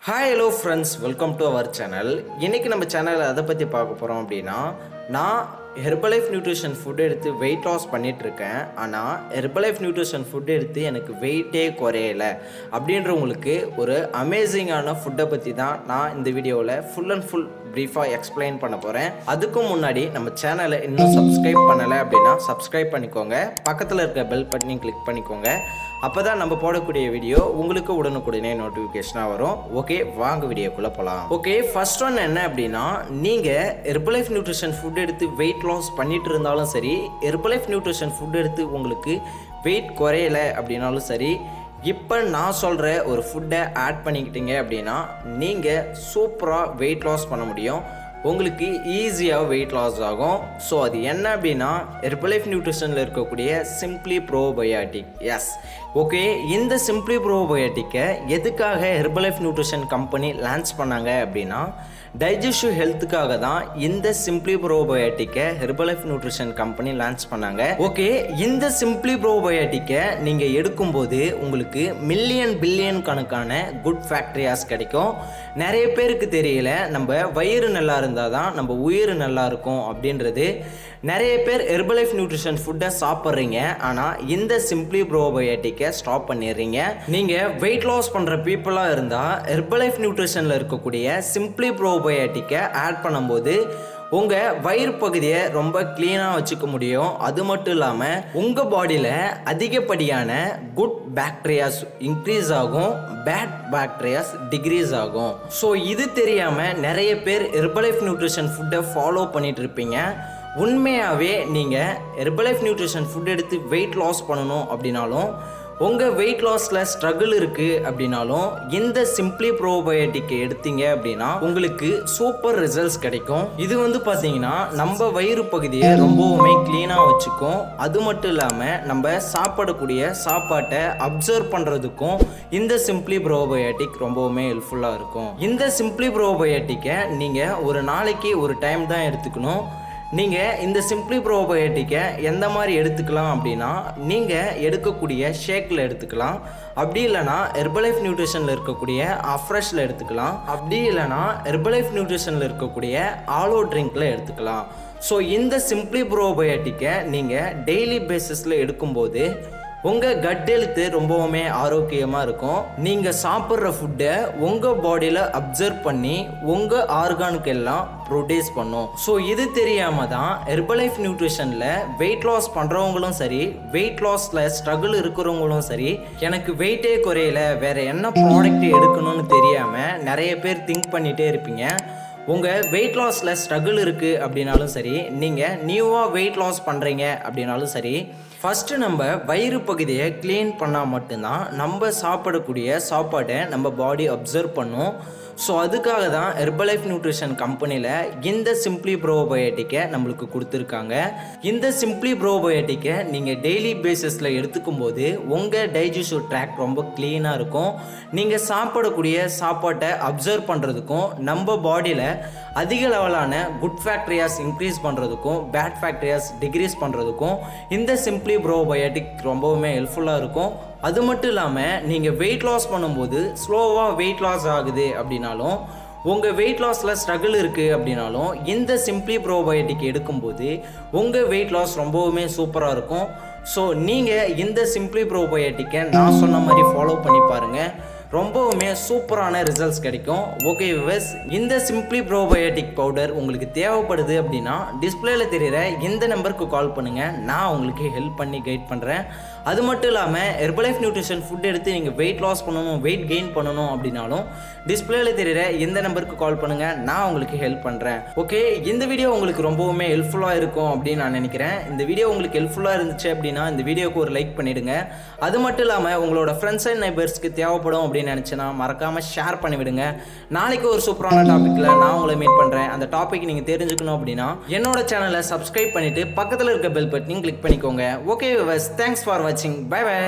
Hi hello friends, welcome to our channel. இன்றைக்கி நம்ம சேனலில் எதை பற்றி பார்க்க போகிறோம் அப்படின்னா, நான் ஹெர்பலைஃப் நியூட்ரிஷன் ஃபுட் எடுத்து வெயிட் லாஸ் பண்ணிகிட்ருக்கேன். ஆனால் ஹெர்பலைஃப் நியூட்ரிஷன் ஃபுட் எடுத்து எனக்கு வெயிட்டே குறையலை அப்படின்றவங்களுக்கு ஒரு அமேசிங்கான ஃபுட்டை பற்றி தான் நான் இந்த வீடியோவில் ஃபுல் அண்ட் ஃபுல் ப்ரீஃபாக எக்ஸ்பிளைன் பண்ண போகிறேன். அதுக்கும் முன்னாடி நம்ம சேனலை இன்னும் சப்ஸ்கிரைப் பண்ணலை அப்படின்னா சப்ஸ்கிரைப் பண்ணிக்கோங்க. பக்கத்தில் இருக்க பெல் பட்டனையும் கிளிக் பண்ணிக்கோங்க. அப்போ தான் நம்ம போடக்கூடிய வீடியோ உங்களுக்கு உடனுக்குடனே நோட்டிஃபிகேஷனாக வரும். ஓகே, வாங்க வீடியோக்குள்ளே போகலாம். ஓகே, ஃபர்ஸ்ட் ஒன் என்ன அப்படின்னா, நீங்கள் ஹெர்பலைஃப் நியூட்ரிஷன் ஃபுட் எடுத்து வெயிட் லாஸ் பண்ணிட்டு இருந்தாலும் சரி, ஹெர்பலைஃப் நியூட்ரிஷன் ஃபுட் எடுத்து உங்களுக்கு வெயிட் குறையலை அப்படின்னாலும் சரி, இப்போ நான் சொல்கிற ஒரு ஃபுட்டை ஆட் பண்ணிக்கிட்டீங்க அப்படின்னா நீங்கள் சூப்பராக வெயிட் லாஸ் பண்ண முடியும். உங்களுக்கு ஈஸியாக வெயிட் லாஸ் ஆகும். ஸோ அது என்ன அப்படின்னா, ஹெர்பலைஃப் நியூட்ரிஷனில் இருக்கக்கூடிய சிம்பிளி ப்ரோபயாட்டிக். எஸ், ஓகே, இந்த சிம்பிளி ப்ரோபயாட்டிக்கை எதுக்காக ஹெர்பலைஃப் நியூட்ரிஷன் கம்பெனி லான்ச் பண்ணாங்க அப்படின்னா, டைஜஸ்டிவ் ஹெல்த்துக்காக தான் இந்த சிம்பிளி ப்ரோபயாட்டிக்கை ஹெர்பலைஃப் நியூட்ரிஷன் கம்பெனி லான்ச் பண்ணாங்க. ஓகே, இந்த சிம்பிளி ப்ரோபயாட்டிக்கை நீங்கள் எடுக்கும்போது உங்களுக்கு மில்லியன் பில்லியன் கணக்கான குட் ஃபேக்டரியாஸ் கிடைக்கும். நிறைய பேருக்கு தெரியல, நம்ம வயிறு நல்லா இருந்தால் தான் நம்ம உயிர் நல்லா இருக்கும் அப்படின்றது. நிறைய பேர் ஹெர்பலைஃப் நியூட்ரிஷன் ஃபுட்டை சாப்பிட்றீங்க, ஆனால் இந்த சிம்பிளி ப்ரோபயாட்டிக்கை ஸ்டாப் பண்ணிடுறீங்க. நீங்கள் வெயிட் லாஸ் பண்ணுற பீப்புளாக இருந்தால் ஹெர்பலைஃப் நியூட்ரிஷனில் இருக்கக்கூடிய சிம்பிளி ப்ரோபயாட்டிக்கை ஆட் பண்ணும்போது உங்கள் வயிறு பகுதியை ரொம்ப க்ளீனாக வச்சுக்க முடியும். அது மட்டும் இல்லாமல் உங்கள் பாடியில் அதிகப்படியான குட் பாக்டீரியாஸ் இன்க்ரீஸ் ஆகும், பேட் பாக்டீரியாஸ் டிக்ரீஸ் ஆகும். ஸோ இது தெரியாமல் நிறைய பேர் ஹெர்பலைஃப் நியூட்ரிஷன் ஃபுட்டை ஃபாலோ பண்ணிட்டு இருப்பீங்க. உண்மையாகவே நீங்கள் ஹெர்பலைஃப் நியூட்ரிஷன் ஃபுட் எடுத்து வெயிட் லாஸ் பண்ணணும் அப்படின்னாலும், உங்கள் வெயிட் லாஸில் ஸ்ட்ரகிள் இருக்குது அப்படின்னாலும், இந்த சிம்பிளி ப்ரோபயோட்டிக்கை எடுத்தீங்க அப்படின்னா உங்களுக்கு சூப்பர் ரிசல்ட்ஸ் கிடைக்கும். இது பார்த்தீங்கன்னா நம்ம வயிறு பகுதியை ரொம்பவுமே க்ளீனாக வச்சுக்கும். அது மட்டும் இல்லாமல் நம்ம சாப்பிடக்கூடிய சாப்பாட்டை அப்சர்வ் பண்ணுறதுக்கும் இந்த சிம்பிளி ப்ரோபயோட்டிக் ரொம்பவுமே ஹெல்ப்ஃபுல்லாக இருக்கும். இந்த சிம்பிளி ப்ரோபயோட்டிக்கை நீங்கள் ஒரு நாளைக்கு ஒரு டைம் தான் எடுத்துக்கணும். நீங்கள் இந்த சிம்பிளி ப்ரோபயோட்டிக்கை எந்த மாதிரி எடுத்துக்கலாம் அப்படின்னா, நீங்கள் எடுக்கக்கூடிய ஷேக்கில் எடுத்துக்கலாம். அப்படி இல்லைனா ஹெர்பலைஃப் நியூட்ரிஷனில் இருக்கக்கூடிய அஃப்ரெஷில் எடுத்துக்கலாம். அப்படி இல்லைனா ஹெர்பலைஃப் நியூட்ரிஷனில் இருக்கக்கூடிய ஆலோ ட்ரிங்கில் எடுத்துக்கலாம். ஸோ இந்த சிம்பிளி ப்ரோபயோட்டிக்கை நீங்கள் டெய்லி பேசிஸில் எடுக்கும்போது உங்கள் கட் ஹெல்த்து ரொம்பவுமே ஆரோக்கியமாக இருக்கும். நீங்கள் சாப்பிட்ற ஃபுட்டை உங்கள் பாடியில் அப்சர்வ் பண்ணி உங்கள் ஆர்கானுக்கு எல்லாம் ப்ரொடியூஸ் பண்ணும். ஸோ இது தெரியாமல் தான் ஹெர்பலைஃப் நியூட்ரிஷனில் வெயிட் லாஸ் பண்ணுறவங்களும் சரி, வெயிட் லாஸில் ஸ்ட்ரகிள் இருக்கிறவங்களும் சரி, எனக்கு வெயிட்டே குறையலை, வேறு என்ன ப்ராடக்ட் எடுக்கணும்னு தெரியாமல் நிறைய பேர் திங்க் பண்ணிகிட்டே இருப்பீங்க. உங்கள் வெயிட் லாஸில் ஸ்ட்ரகிள் இருக்குது அப்படின்னாலும் சரி, நீங்கள் நியூவாக வெயிட் லாஸ் பண்ணுறீங்க அப்படின்னாலும் சரி, ஃபஸ்ட்டு நம்ம வயிறு பகுதியை க்ளீன் பண்ணால் மட்டும்தான் நம்ம சாப்பிடக்கூடிய சாப்பாட்டை நம்ம பாடி அப்சர்வ் பண்ணும். ஸோ அதுக்காக தான் ஹெர்பலைஃப் நியூட்ரிஷன் கம்பெனியில் இந்த சிம்பிளி ப்ரோபயோட்டிக்கை நம்மளுக்கு கொடுத்துருக்காங்க. இந்த சிம்பிளி ப்ரோபயோட்டிக்கை நீங்கள் டெய்லி பேசிஸில் எடுத்துக்கும் போது உங்கள் டைஜஸ்டிவ் ட்ராக் ரொம்ப க்ளீனாக இருக்கும். நீங்கள் சாப்பிடக்கூடிய சாப்பாட்டை அப்சர்வ் பண்ணுறதுக்கும் நம்ம பாடியில் அதிக லெவலான குட் ஃபேக்டரியாஸ் இன்க்ரீஸ் பண்ணுறதுக்கும் பேட் ஃபேக்டரியாஸ் டிக்ரீஸ் பண்ணுறதுக்கும் இந்த சிம்பிளி ப்ரோபயோட்டிக் ரொம்பவுமே ஹெல்ப்ஃபுல்லாக இருக்கும். அது மட்டும் இல்லாமல் நீங்கள் வெயிட் லாஸ் பண்ணும்போது ஸ்லோவாக வெயிட் லாஸ் ஆகுது அப்படின்னாலும், உங்கள் வெயிட் லாஸில் ஸ்ட்ரகிள் இருக்குது அப்படின்னாலும், இந்த சிம்பிளி ப்ரோபயோட்டிக் எடுக்கும்போது உங்கள் வெயிட் லாஸ் ரொம்பவுமே சூப்பராக இருக்கும். ஸோ நீங்கள் இந்த சிம்பிளி ப்ரோபயோட்டிக்கை நான் சொன்ன மாதிரி ஃபாலோ பண்ணி பாருங்கள், ரொம்பவுமே சூப்பரான ரிசல்ட்ஸ் கிடைக்கும். ஓகே வியூவர்ஸ், இந்த சிம்பிளி ப்ரோபயோட்டிக் பவுடர் உங்களுக்கு தேவைப்படுது அப்படின்னா டிஸ்பிளேல தெரிகிற இந்த நம்பருக்கு கால் பண்ணுங்கள். நான் உங்களுக்கு ஹெல்ப் பண்ணி கைட் பண்ணுறேன். அது மட்டும் இல்லாமல் ஹெர்பலைஃப் நியூட்ரிஷன் ஃபுட் எடுத்து நீங்கள் வெயிட் லாஸ் பண்ணணும், வெயிட் கெயின் பண்ணணும் அப்படின்னாலும் டிஸ்பிளேல தெரிகிற இந்த நம்பருக்கு கால் பண்ணுங்கள். நான் உங்களுக்கு ஹெல்ப் பண்ணுறேன். ஓகே, இந்த வீடியோ உங்களுக்கு ரொம்பவுமே ஹெல்ப்ஃபுல்லாக இருக்கும் அப்படின்னு நான் நினைக்கிறேன். இந்த வீடியோ உங்களுக்கு ஹெல்ப்ஃபுல்லாக இருந்துச்சு அப்படின்னா இந்த வீடியோக்கு ஒரு லைக் பண்ணிவிடுங்க. அது மட்டும் இல்லாமல் உங்களோட ஃப்ரெண்ட்ஸ் அண்ட் நைபர்ஸ்க்கு தேவைப்படும் அப்படின்னு நினச்சினா மறக்காமல் ஷேர் பண்ணிவிடுங்க. நாளைக்கு ஒரு சூப்பரான டாப்பிக்கில் நான் உங்களை மீட் பண்ணுறேன். அந்த டாபிக் நீங்கள் தெரிஞ்சுக்கணும் அப்படின்னா என்னோட சேனலை சப்ஸ்கிரைப் பண்ணிவிட்டு பக்கத்தில் இருக்க பெல் பட்டனையும் கிளிக் பண்ணிக்கோங்க. ஓகே வியூவர்ஸ், தேங்க்ஸ் ஃபார் வாட்சிங். Bye by.